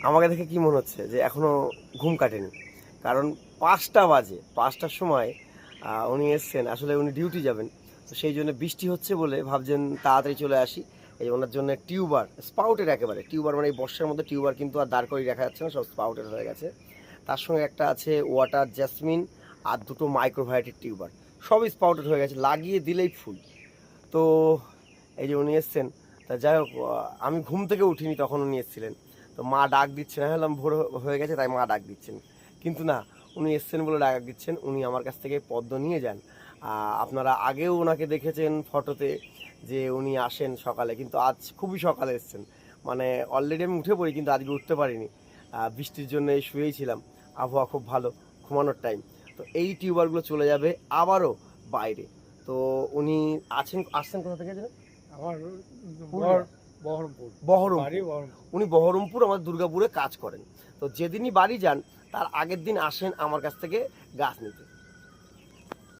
আমাকে দেখে কি মনে হচ্ছে যে এখনও ঘুম কাটেনি? কারণ 5টা বাজে, 5টার সময় উনি এসছেন। আসলে উনি ডিউটি যাবেন, তো সেই জন্য বৃষ্টি হচ্ছে বলে ভাবছেন তাড়াতাড়ি চলে আসি। এই ওনার জন্য টিউবার, স্পাউটের একেবারে টিউবার, মানে এই বর্ষার মধ্যে টিউবার কিন্তু আর দাঁড় করিয়ে রাখা যাচ্ছে না, সব স্পাউটের হয়ে গেছে। তার সঙ্গে একটা আছে ওয়াটার জেসমিন, আর দুটো মাইক্রোভাইটের টিউবার, সবই স্পাউটেড হয়ে গেছে, লাগিয়ে দিলেই ফুল। তো এই যে উনি এসছেন, তা যাই হোক, আমি ঘুম থেকে উঠিনি তখন উনি এসেছিলেন। তো মা ডাক দিচ্ছেন, আমি ভাবলাম ভোর হয়ে গেছে তাই মা ডাক দিচ্ছেন, কিন্তু না, উনি এসছেন বলে ডাক দিচ্ছেন। উনি আমার কাছ থেকে পদ্ম নিয়ে যান। আপনারা আগেও ওনাকে দেখেছেন ফটোতে যে উনি আসেন সকালে, কিন্তু আজ খুবই সকালে এসছেন। মানে অলরেডি আমি উঠে পড়ি, কিন্তু আজকে উঠতে পারিনি, বৃষ্টির জন্য এই শুয়েই ছিলাম। আবহাওয়া খুব ভালো, ঘুমানোর টাইম। তো এই টিউবারগুলো চলে যাবে আবারও বাইরে। তো উনি আসছেন কোথা থেকে জানেন? আমার পুরুলিয়া। বহরমপুর। বহরমপুর। বাড়ি বহরমপুর। উনি বহরমপুর আমাদের দুর্গাপুরে কাজ করেন। তো যেদিনই বাড়ি যান তার আগের দিন আসেন আমার কাছ থেকে গাছ নিতে।